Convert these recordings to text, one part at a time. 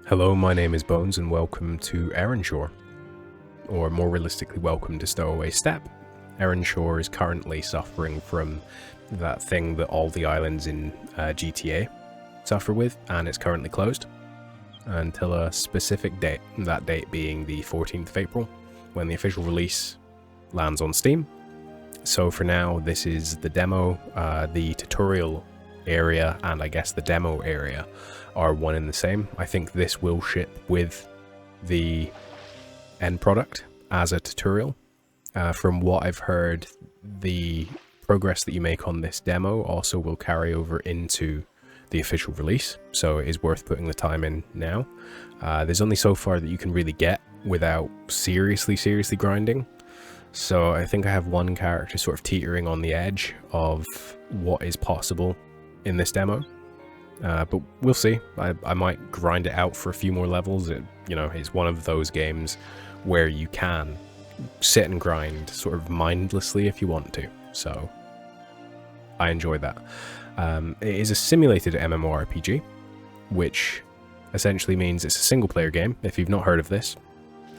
Hello, my name is Bones and welcome to Erenshor, or more realistically welcome to Stowaway Steppe. Erenshor is currently suffering from that thing that all the islands in GTA suffer with, and it's currently closed until a specific date, that date being the 14th of April, when the official release lands on Steam. So for now, this is the demo, the tutorial area, and I guess the demo area are one and the same. I think this will ship with the end product as a tutorial. From what I've heard, the progress that you make on this demo also will carry over into the official release, so it is worth putting the time in now. There's only so far that you can really get without seriously grinding, so I think I have one character sort of teetering on the edge of what is possible in this demo. But we'll see. I might grind it out for a few more levels. It's one of those games where you can sit and grind sort of mindlessly if you want to. So I enjoy that. It is a simulated MMORPG, which essentially means it's a single player game. If you've not heard of this,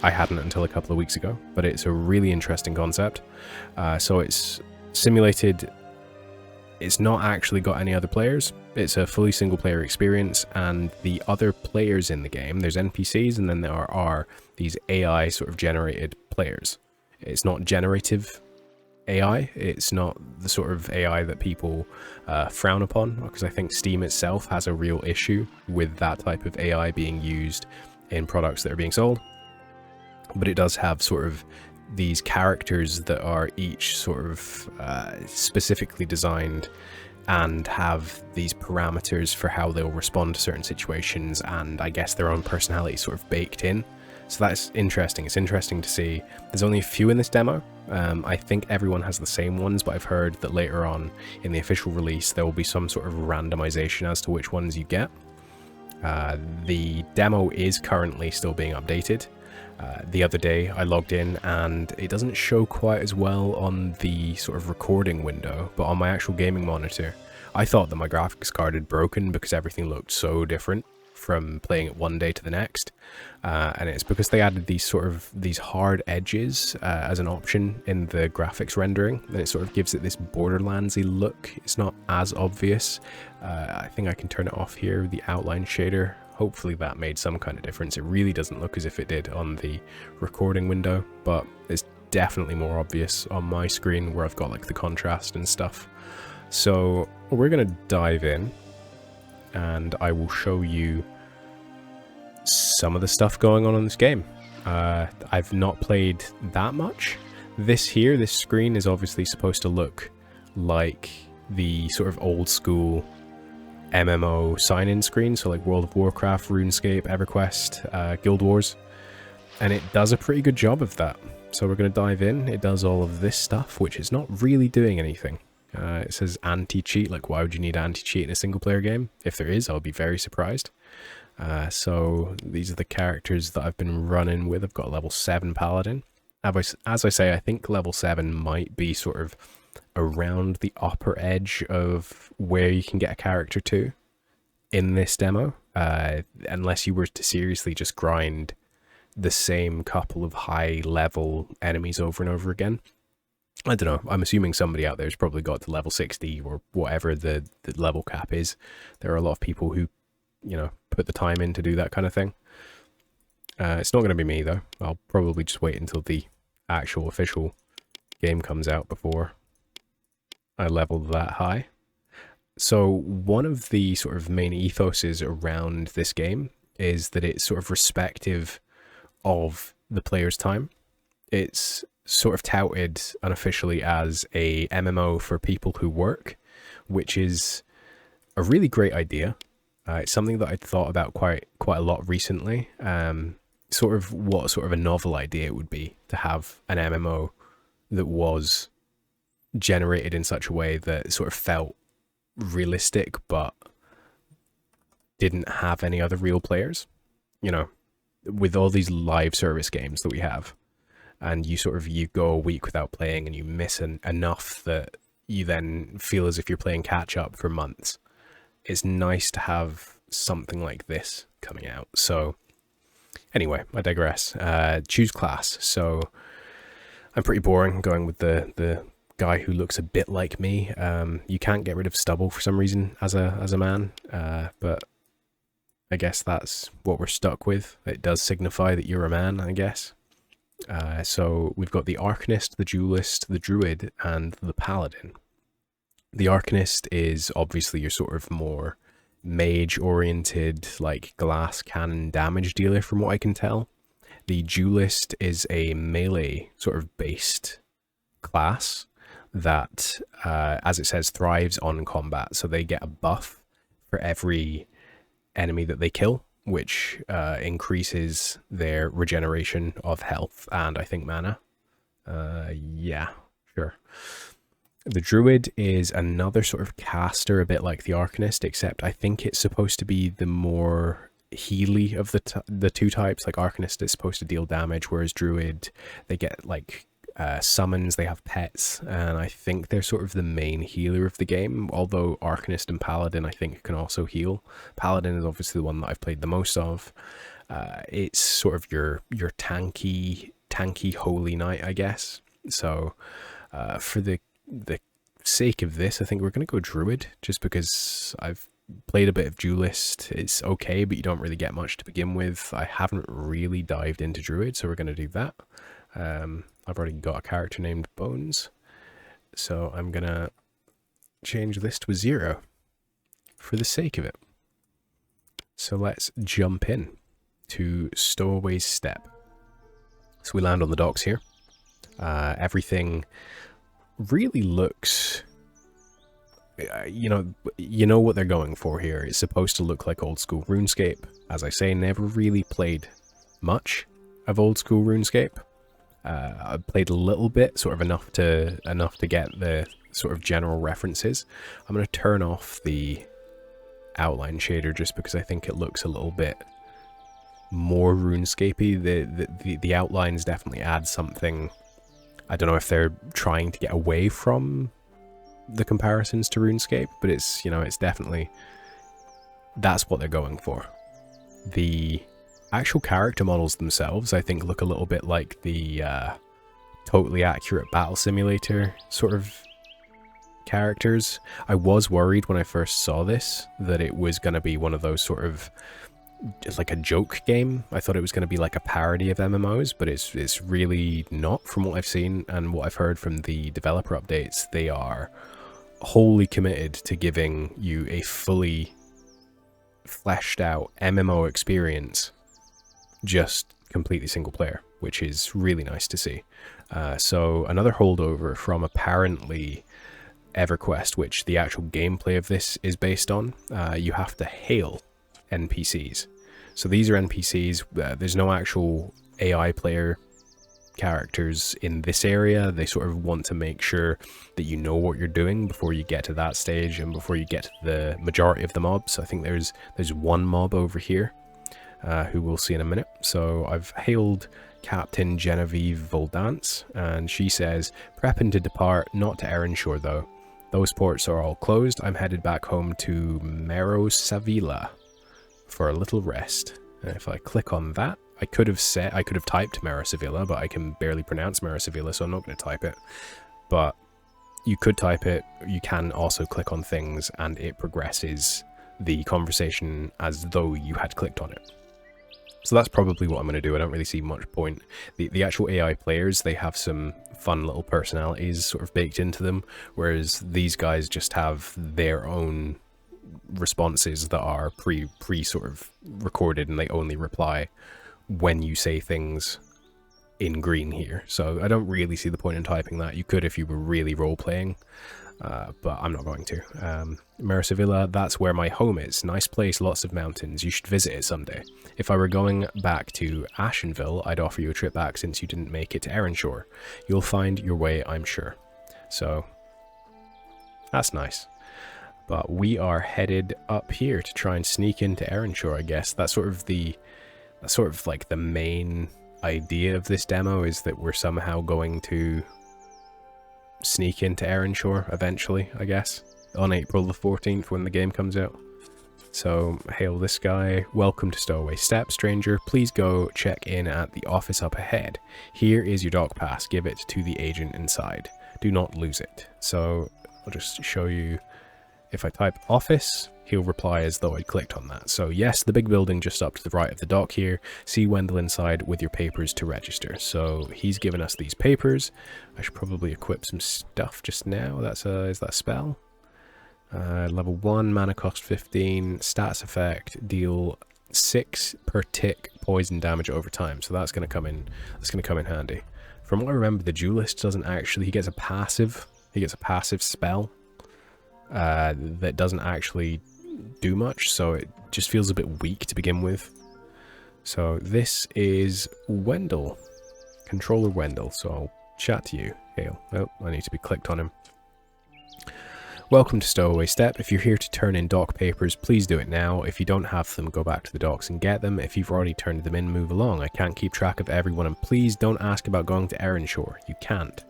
I hadn't until a couple of weeks ago, but it's a really interesting concept. So it's simulated. It's not actually got any other players. It's a fully single player experience, and the other players in the game, there's NPCs and then there are these AI sort of generated players. It's not generative AI. It's not the sort of AI that people frown upon, because I think Steam itself has a real issue with that type of AI being used in products that are being sold. But it does have sort of these characters that are each sort of specifically designed and have these parameters for how they'll respond to certain situations, and I guess their own personality sort of baked in. So that's interesting. It's interesting to see. There's only a few in this demo. I think everyone has the same ones, but I've heard that later on in the official release there will be some sort of randomization as to which ones you get. The demo is currently still being updated. The other day I logged in and it doesn't show quite as well on the sort of recording window, but on my actual gaming monitor, I thought that my graphics card had broken because everything looked so different from playing it one day to the next. And it's because they added these hard edges as an option in the graphics rendering, and it sort of gives it this Borderlands-y look. It's not as obvious. I think I can turn it off here, the outline shader. Hopefully that made some kind of difference. It really doesn't look as if it did on the recording window, but it's definitely more obvious on my screen where I've got like the contrast and stuff. So we're going to dive in and I will show you some of the stuff going on in this game. I've not played that much. This screen is obviously supposed to look like the sort of old school MMO sign-in screen, so like World of Warcraft, RuneScape, EverQuest, Guild Wars, and it does a pretty good job of that. So we're going to dive in. It does all of this stuff, which is not really doing anything. It says anti-cheat. Like, why would you need anti-cheat in a single-player game? If there is, I'll be very surprised. So these are the characters that I've been running with. I've got a level 7 Paladin. As I say, I think level 7 might be sort of around the upper edge of where you can get a character to in this demo, unless you were to seriously just grind the same couple of high level enemies over and over again. I don't know, I'm assuming somebody out there's probably got to level 60 or whatever the level cap is. There are a lot of people who, put the time in to do that kind of thing. It's not going to be me though. I'll probably just wait until the actual official game comes out before I level that high. So one of the sort of main ethoses around this game is that it's sort of respective of the player's time. It's sort of touted unofficially as a MMO for people who work, which is a really great idea. It's something that I'd thought about quite a lot recently. Sort of a novel idea it would be to have an MMO that was generated in such a way that it sort of felt realistic but didn't have any other real players. With all these live service games that we have, and you go a week without playing and you miss enough that you then feel as if you're playing catch up for months. It's nice to have something like this coming out. So anyway, I digress. Choose class. So I'm pretty boring, going with the guy who looks a bit like me. You can't get rid of stubble for some reason as a man, but I guess that's what we're stuck with. It does signify that you're a man, I guess. So we've got the Arcanist, the Duelist, the Druid, and the Paladin. The Arcanist is obviously your sort of more mage-oriented, like glass cannon damage dealer from what I can tell. The Duelist is a melee sort of based class that, as it says, thrives on combat. So they get a buff for every enemy that they kill, which increases their regeneration of health and I think mana. Yeah, sure. The Druid is another sort of caster, a bit like the Arcanist, except I think it's supposed to be the more healy of the two types. Like Arcanist is supposed to deal damage, whereas Druid, they get like summons, they have pets, and I think they're sort of the main healer of the game, although Arcanist and Paladin I think can also heal. Paladin is obviously the one that I've played the most of. It's sort of your tanky holy knight, I guess. So for the sake of this, I think we're going to go Druid, just because I've played a bit of Duelist. It's okay, but you don't really get much to begin with. I haven't really dived into Druid, so we're going to do that. I've already got a character named Bones, so I'm going to change this to a 0 for the sake of it. So let's jump in to Stowaway's Step. So we land on the docks here. Everything really looks, you know what they're going for here. It's supposed to look like old school RuneScape. As I say, never really played much of old school RuneScape. I played a little bit, sort of enough to get the sort of general references. I'm going to turn off the outline shader just because I think it looks a little bit more RuneScapey. The outlines definitely add something. I don't know if they're trying to get away from the comparisons to RuneScape, but it's, you know, it's definitely, that's what they're going for. The actual character models themselves, I think, look a little bit like the totally accurate battle simulator sort of characters. I was worried when I first saw this that it was going to be one of those sort of just like a joke game. I thought it was going to be like a parody of MMOs, but it's really not from what I've seen and what I've heard from the developer updates. They are wholly committed to giving you a fully fleshed out MMO experience, just completely single player, which is really nice to see. So another holdover from apparently EverQuest, which the actual gameplay of this is based on. You have to hail NPCs. So these are NPCs. There's no actual AI player characters in this area. They sort of want to make sure that you know what you're doing before you get to that stage and before you get to the majority of the mobs. I think there's one mob over here who we'll see in a minute. So I've hailed Captain Genevieve Voldance, and she says, prepping to depart, not to Erenshor though. Those ports are all closed. I'm headed back home to Merosavila for a little rest. And if I click on that, I could have typed Merosavila, but I can barely pronounce Merosavila, so I'm not going to type it. But you could type it. You can also click on things, and it progresses the conversation as though you had clicked on it. So that's probably what I'm going to do. I don't really see much point. The actual AI players, they have some fun little personalities sort of baked into them, whereas these guys just have their own responses that are pre sort of recorded, and they only reply when you say things in green here. So I don't really see the point in typing that. You could if you were really role-playing, but I'm not going to. Merosavila, that's where my home is. Nice place, lots of mountains. You should visit it someday. If I were going back to Ashenville, I'd offer you a trip back since you didn't make it to Erenshor. You'll find your way, I'm sure. So that's nice. But we are headed up here to try and sneak into Erenshor, I guess. That's sort of like the main idea of this demo, is that we're somehow going to sneak into Erenshor eventually, I guess, on April the 14th when the game comes out. So, hail this guy. Welcome to Stowaway Step, stranger. Please go check in at the office up ahead. Here is your dock pass. Give it to the agent inside. Do not lose it. So, I'll just show you. If I type office, he'll reply as though I'd clicked on that. So yes, the big building just up to the right of the dock here. See Wendell inside with your papers to register. So he's given us these papers. I should probably equip some stuff just now. That's is that a spell? Level 1, mana cost 15, stats effect, deal 6 per tick poison damage over time. So that's gonna come in handy. From what I remember, the duelist doesn't actually, he gets a passive spell. That doesn't actually do much, so it just feels a bit weak to begin with. So this is Wendell, controller Wendell, so I'll chat to you. Hail. Oh, I need to be clicked on him. Welcome to Stowaway Step. If you're here to turn in dock papers, please do it now. If you don't have them, go back to the docks and get them. If you've already turned them in, move along. I can't keep track of everyone, and please don't ask about going to Erenshor. You can't.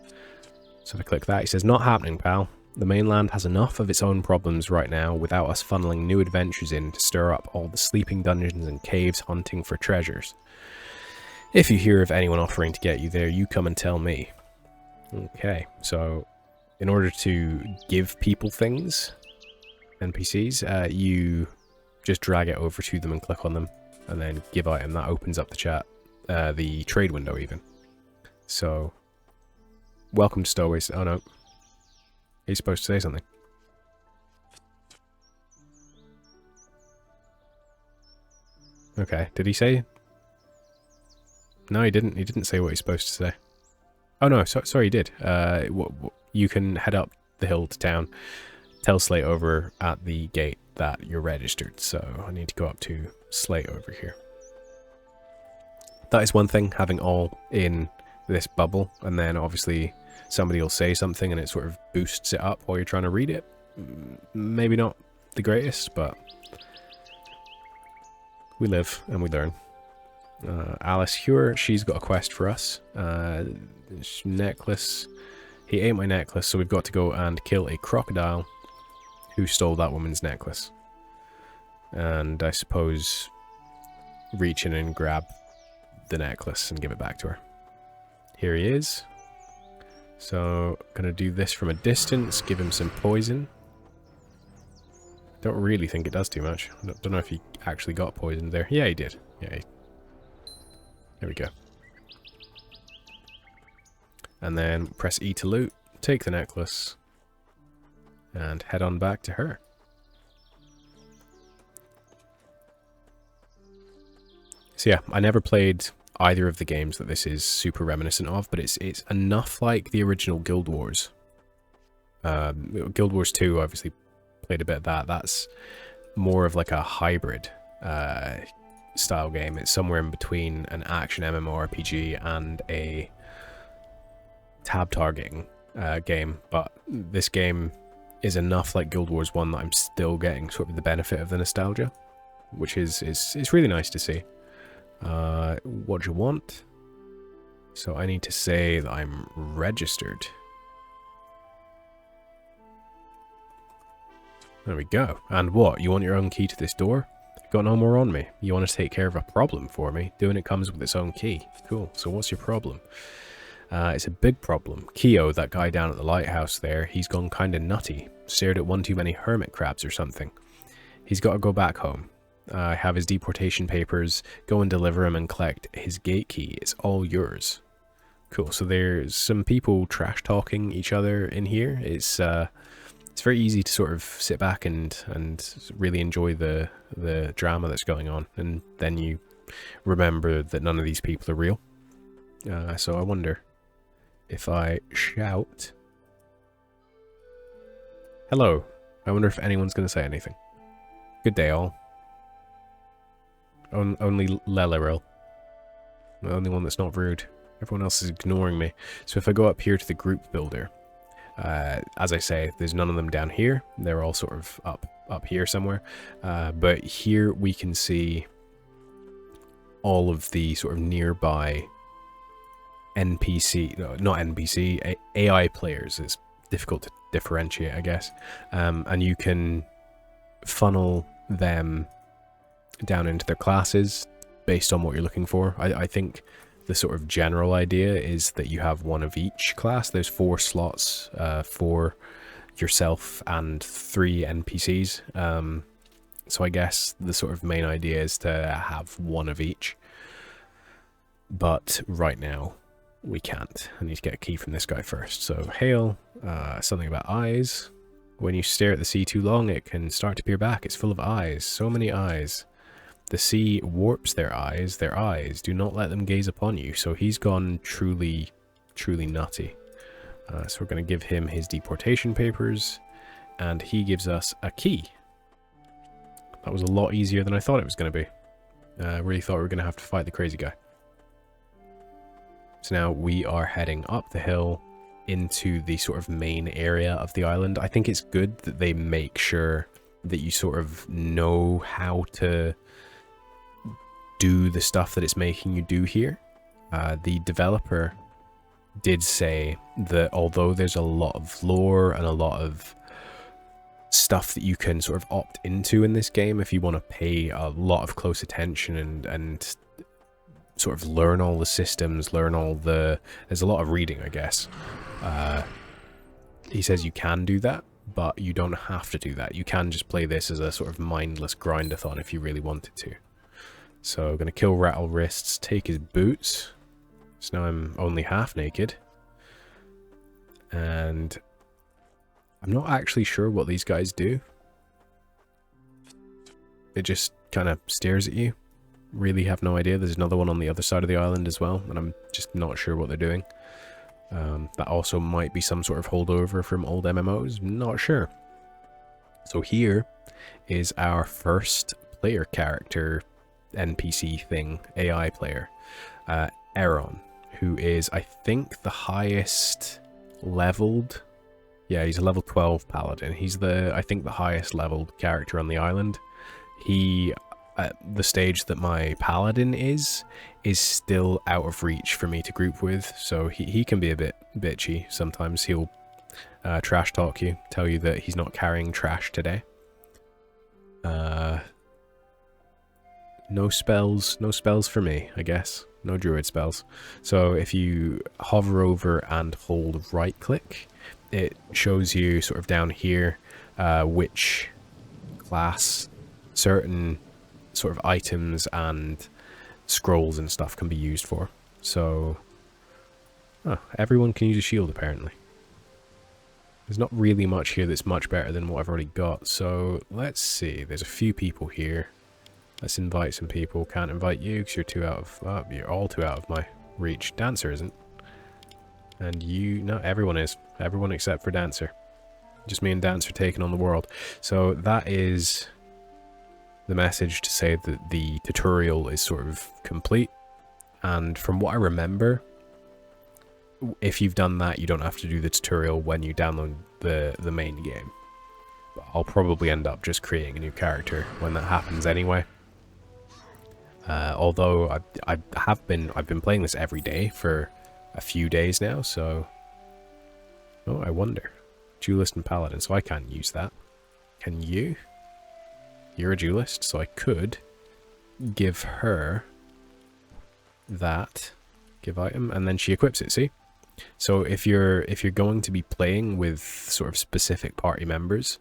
So if I click that, he says, not happening, pal. The mainland has enough of its own problems right now without us funneling new adventures in to stir up all the sleeping dungeons and caves hunting for treasures. If you hear of anyone offering to get you there, you come and tell me. Okay, so in order to give people things, NPCs, you just drag it over to them and click on them, and then give item. That opens up the chat, the trade window even. So, welcome to Stowaway. Oh no. He's supposed to say something. Okay, did he say? No, he didn't. He didn't say what he's supposed to say. Oh no, sorry, he did. You can head up the hill to town. Tell Slate over at the gate that you're registered. So I need to go up to Slate over here. That is one thing, having all in this bubble, and then obviously somebody will say something and it sort of boosts it up while you're trying to read it. Maybe not the greatest, but we live and we learn. Alice Hewer, she's got a quest for us. Necklace. He ate my necklace, so we've got to go and kill a crocodile who stole that woman's necklace. And I suppose reach in and grab the necklace and give it back to her. Here he is. So, gonna do this from a distance, give him some poison. Don't really think it does too much. I don't know if he actually got poisoned there. Yeah, he did. Yeah, there we go. And then press E to loot, take the necklace, and head on back to her. So yeah, I never played either of the games that this is super reminiscent of, but it's enough like the original Guild Wars. Guild Wars 2 obviously played a bit of that. That's more of like a hybrid style game. It's somewhere in between an action MMORPG and a tab targeting game, but this game is enough like Guild Wars 1 that I'm still getting sort of the benefit of the nostalgia, which is really nice to see. What do you want? So I need to say that I'm registered. There we go. And what? You want your own key to this door? Got no more on me. You want to take care of a problem for me? Doing it comes with its own key. Cool. So what's your problem? It's a big problem. Keo, that guy down at the lighthouse there, he's gone kind of nutty. Stared at one too many hermit crabs or something. He's got to go back home. Have his deportation papers, go and deliver him and collect his gate key. It's all yours. Cool, so there's some people trash talking each other in here. It's very easy to sort of sit back and really enjoy the drama that's going on, and then you remember that none of these people are real. So I wonder if I shout, hello. I wonder if anyone's going to say anything. Good day, all. Only Lelleril. The only one that's not rude. Everyone else is ignoring me. So if I go up here to the group builder, as I say, there's none of them down here. They're all sort of up here somewhere. But here we can see all of the sort of nearby NPC, no, not NPC, AI players. It's difficult to differentiate, I guess. And you can funnel them down into their classes based on what you're looking for. I think the sort of general idea is that you have one of each class. There's 4 slots for yourself and 3 NPCs. So I guess the sort of main idea is to have one of each. But right now, we can't. I need to get a key from this guy first. So, hail, something about eyes. When you stare at the sea too long, it can start to peer back. It's full of eyes. So many eyes. The sea warps their eyes. Their eyes. Do not let them gaze upon you. So he's gone truly, truly nutty. So we're going to give him his deportation papers. And he gives us a key. That was a lot easier than I thought it was going to be. I really thought we were going to have to fight the crazy guy. So now we are heading up the hill into the sort of main area of the island. I think it's good that they make sure that you sort of know how to do the stuff that it's making you do here. The developer did say that although there's a lot of lore and a lot of stuff that you can sort of opt into in this game if you want to pay a lot of close attention and sort of learn all the systems, learn all the... There's a lot of reading, I guess. He says you can do that, but you don't have to do that. You can just play this as a sort of mindless grind-a-thon if you really wanted to. So I'm going to kill Rattle Wrists, take his boots. So now I'm only half naked. And I'm not actually sure what these guys do. It just kind of stares at you. Really have no idea. There's another one on the other side of the island as well, and I'm just not sure what they're doing. That also might be some sort of holdover from old MMOs. Not sure. So here is our first player character NPC thing, AI player. Aaron, who is, I think, the highest leveled... Yeah, he's a level 12 paladin. He's I think, the highest leveled character on the island. He... At the stage that my paladin is still out of reach for me to group with, so he can be a bit bitchy sometimes. He'll trash talk you, tell you that he's not carrying trash today. No spells for me, I guess. No druid spells. So if you hover over and hold right click, it shows you sort of down here which class certain sort of items and scrolls and stuff can be used for. So everyone can use a shield apparently. There's not really much here that's much better than what I've already got. So let's see, there's a few people here. Let's invite some people. Can't invite you because you're too out of you're all too out of my reach. Dancer isn't. And you, no, everyone is. Everyone except for Dancer. Just me and Dancer taking on the world. So that is the message to say that the tutorial is sort of complete. And from what I remember, if you've done that, you don't have to do the tutorial when you download the main game. But I'll probably end up just creating a new character when that happens anyway. Although I've been playing this every day for a few days now, so... Oh, I wonder. Duelist and Paladin, so I can't use that. Can you? You're a duelist, so I could give her that, give item, and then she equips it, see? So if you're going to be playing with sort of specific party members,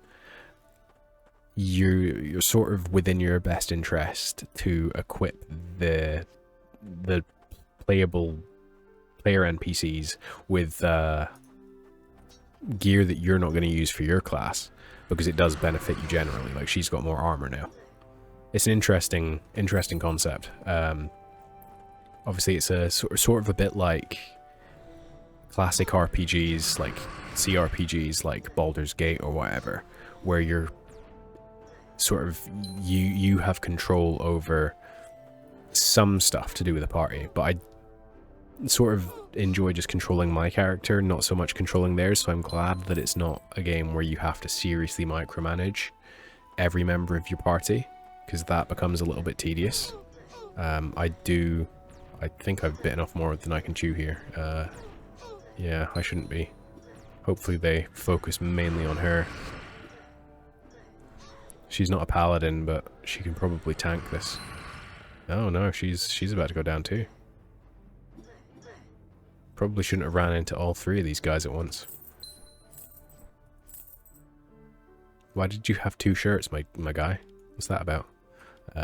you're sort of within your best interest to equip the playable player NPCs with gear that you're not going to use for your class, because it does benefit you generally. Like, she's got more armor now. It's an interesting concept. Obviously, it's a sort of a bit like classic RPGs, like CRPGs, like Baldur's Gate or whatever, where you're sort of you have control over some stuff to do with the party. But I sort of enjoy just controlling my character, not so much controlling theirs, so I'm glad that it's not a game where you have to seriously micromanage every member of your party, because that becomes a little bit tedious. I think I've bitten off more than I can chew here. Yeah, I shouldn't be. Hopefully they focus mainly on her. She's not a paladin, but she can probably tank this. Oh no, she's about to go down too. Probably shouldn't have ran into all three of these guys at once. Why did you have two shirts, my guy? What's that about?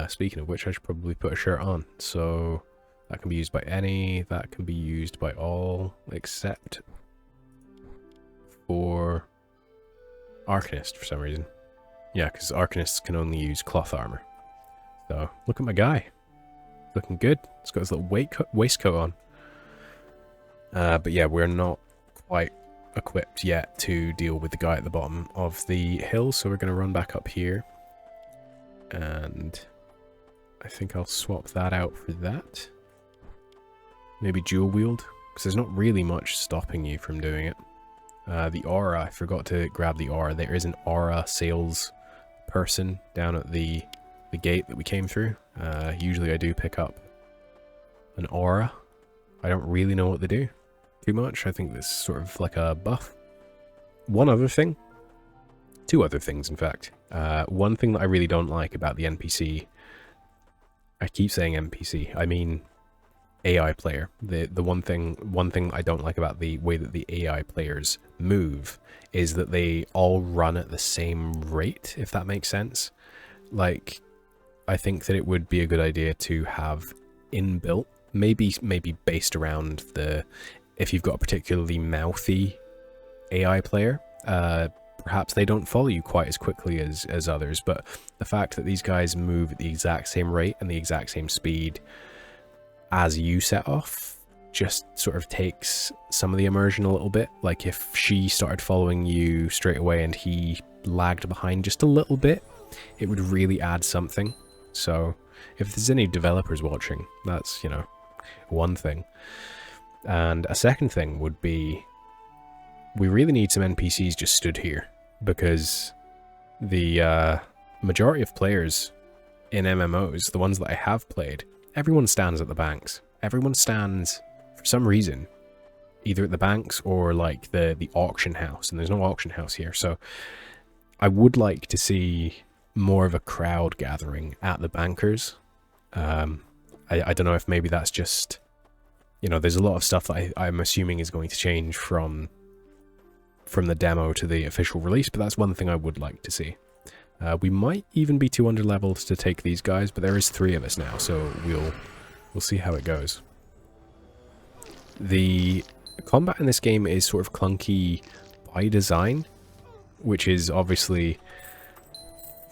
Speaking of which, I should probably put a shirt on. So that can be used by any, that can be used by all, except for Arcanist for some reason. Yeah, because Arcanists can only use cloth armor. So, look at my guy. Looking good. He's got his little waistcoat on. But yeah, we're not quite equipped yet to deal with the guy at the bottom of the hill, so we're going to run back up here. And I think I'll swap that out for that. Maybe dual wield, because there's not really much stopping you from doing it. The aura, I forgot to grab the aura. There is an aura sales person down at the gate that we came through. Usually I do pick up an aura. I don't really know what they do too much. I think this is sort of like a buff. One other thing. Two other things, in fact. One thing that I really don't like about the NPC... I keep saying NPC, I mean AI player. The one thing I don't like about the way that the AI players move is that they all run at the same rate, if that makes sense. Like, I think that it would be a good idea to have inbuilt, maybe based around the, if you've got a particularly mouthy AI player, perhaps they don't follow you quite as quickly as others, but the fact that these guys move at the exact same rate and the exact same speed as you set off just sort of takes some of the immersion a little bit. Like if she started following you straight away and he lagged behind just a little bit, it would really add something. So if there's any developers watching, that's, you know, one thing. And a second thing would be, we really need some NPCs just stood here, because the majority of players in MMOs, the ones that I have played, everyone stands at the banks. Everyone stands, for some reason, either at the banks or like the auction house, and there's no auction house here. So I would like to see more of a crowd gathering at the bankers. I don't know if maybe that's just, you know, there's a lot of stuff that I'm assuming is going to change from the demo to the official release, but that's one thing I would like to see. We might even be too under-leveled to take these guys, but there is 3 of us now, so we'll see how it goes. The combat in this game is sort of clunky by design, which is obviously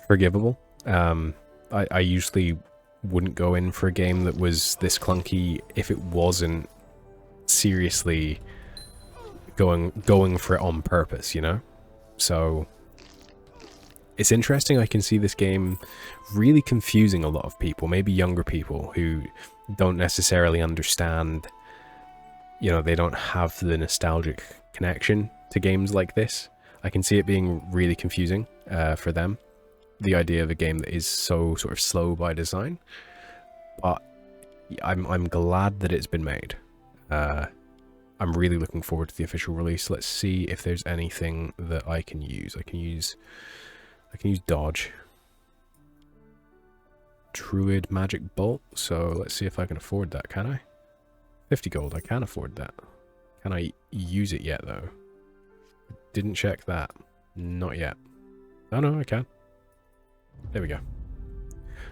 forgivable. I usually wouldn't go in for a game that was this clunky if it wasn't seriously going for it on purpose, you know? So it's interesting. I can see this game really confusing a lot of people, maybe younger people who don't necessarily understand, you know, they don't have the nostalgic connection to games like this. I can see it being really confusing for them, the idea of a game that is so sort of slow by design. But I'm glad that it's been made. I'm really looking forward to the official release. Let's see if there's anything that I can use. I can use dodge. Druid magic bolt. So let's see if I can afford that. Can I? 50 gold. I can afford that. Can I use it yet though? Didn't check that. Not yet. Oh no, I can. There we go.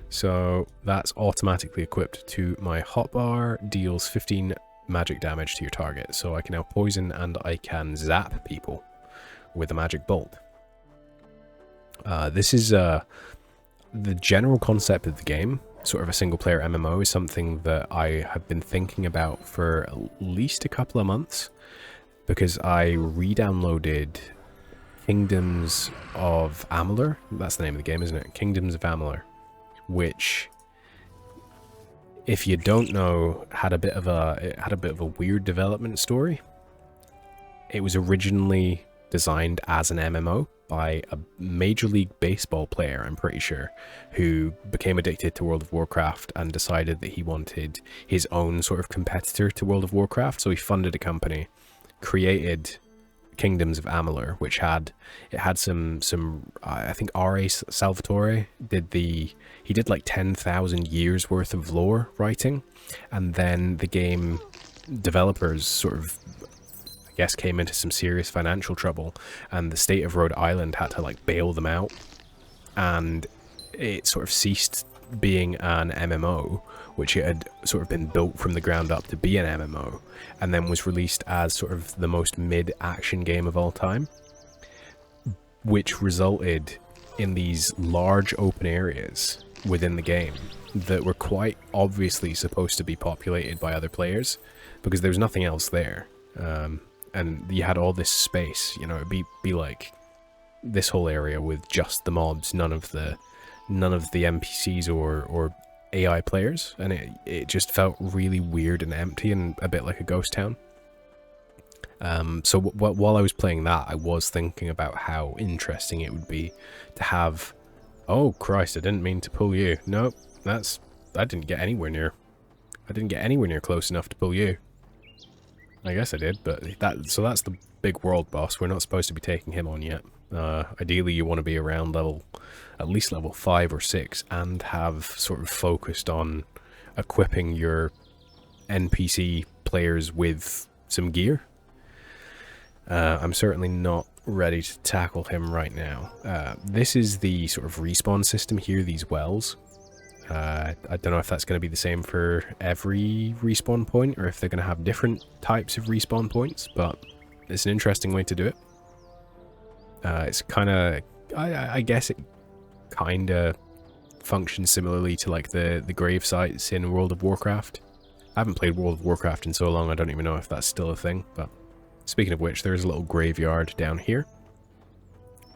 So that's automatically equipped to my hotbar. Deals 15 magic damage to your target. So I can now poison and I can zap people with a magic bolt. This is the general concept of the game, sort of a single player MMO, is something that I have been thinking about for at least a couple of months, because I re-downloaded Kingdoms of Amalur. That's the name of the game, isn't it? Kingdoms of Amalur, which, if you don't know, had a bit of a weird development story. It was originally designed as an MMO by a Major League Baseball player, I'm pretty sure, who became addicted to World of Warcraft and decided that he wanted his own sort of competitor to World of Warcraft. So he funded a company, created Kingdoms of Amalur, which had some I think R.A. Salvatore he did like 10,000 years worth of lore writing, and then the game developers sort of, I guess, came into some serious financial trouble, and the state of Rhode Island had to like bail them out, and it sort of ceased being an MMO, which it had sort of been built from the ground up to be an MMO, and then was released as sort of the most mid-action game of all time, which resulted in these large open areas within the game that were quite obviously supposed to be populated by other players, because there was nothing else there, and you had all this space, you know. It'd be like this whole area with just the mobs, none of the NPCs or AI players, and it just felt really weird and empty and a bit like a ghost town. So while I was playing that, I was thinking about how interesting it would be to have... Oh Christ, I didn't mean to pull you. Nope, I didn't get anywhere near. I didn't get anywhere near close enough to pull you. I guess I did, but so that's the big world boss. We're not supposed to be taking him on yet. Ideally you want to be around at least level 5 or 6, and have sort of focused on equipping your NPC players with some gear. I'm certainly not ready to tackle him right now. This is the sort of respawn system here, these wells. I don't know if that's going to be the same for every respawn point, or if they're going to have different types of respawn points, but it's an interesting way to do it. It's kind of... I guess it kind of functions similarly to like the grave sites in World of Warcraft. I haven't played World of Warcraft in so long, I don't even know if that's still a thing, but speaking of which, there's a little graveyard down here,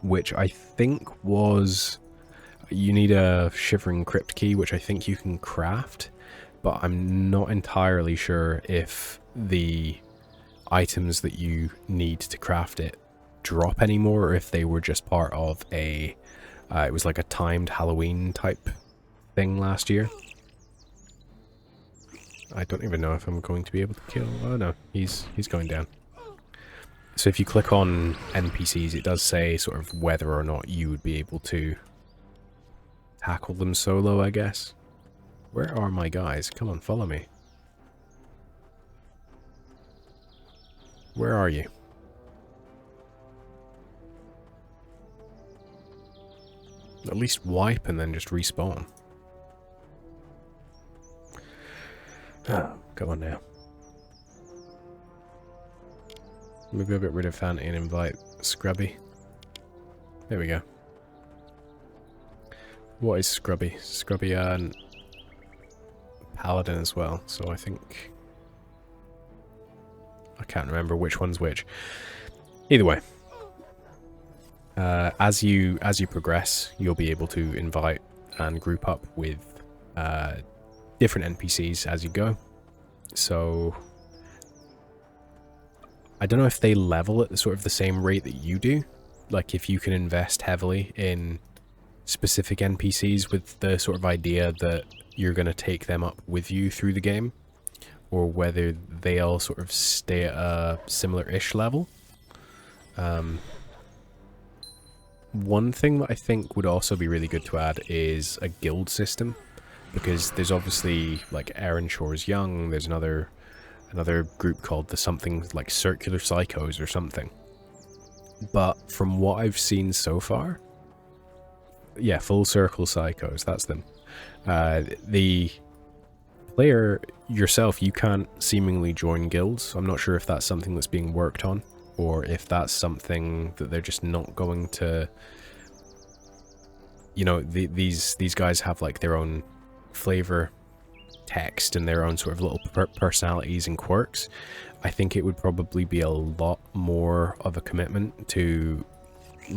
which I think was... You need a Shivering Crypt key, which I think you can craft, but I'm not entirely sure if the items that you need to craft it drop anymore, or if they were just part of a... it was like a timed Halloween type thing last year. I don't even know if I'm going to be able to kill... Oh no, he's going down. So if you click on NPCs, it does say sort of whether or not you would be able to tackle them solo, I guess. Where are my guys? Come on, follow me. Where are you? At least wipe and then just respawn. Oh, come on now. Maybe I'll get rid of Fanty and invite Scrubby. There we go. What is Scrubby? Scrubby and Paladin as well, so I think... I can't remember which one's which. Either way. As you progress, you'll be able to invite and group up with different NPCs as you go. So I don't know if they level at the sort of the same rate that you do. Like if you can invest heavily in specific NPCs with the sort of idea that you're going to take them up with you through the game, or whether they all sort of stay at a similar-ish level. One thing that I think would also be really good to add is a guild system, because there's obviously like Erenshor's Young, there's another group called the something like Circular Psychos or something. But from what I've seen so far, yeah, Full Circle Psychos, that's them. The player yourself, you can't seemingly join guilds. I'm not sure if that's something that's being worked on, or if that's something that they're just not going to... You know, these guys have like their own flavor text and their own sort of little personalities and quirks. I think it would probably be a lot more of a commitment to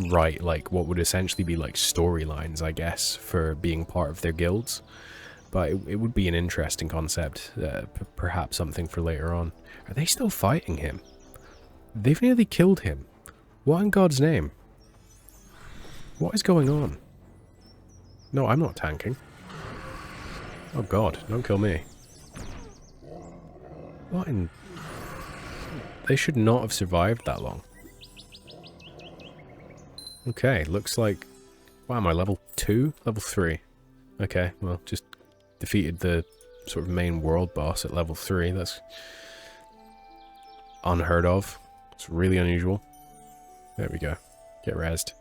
write like what would essentially be like storylines, I guess, for being part of their guilds. But it would be an interesting concept, perhaps something for later on. Are they still fighting him? They've nearly killed him. What in God's name? What is going on? No, I'm not tanking. Oh God, don't kill me. What in... They should not have survived that long. Okay, looks like... Wow, am I level 2? Level 3. Okay, well, just defeated the sort of main world boss at level 3. That's unheard of. It's really unusual. There we go. Get rezzed.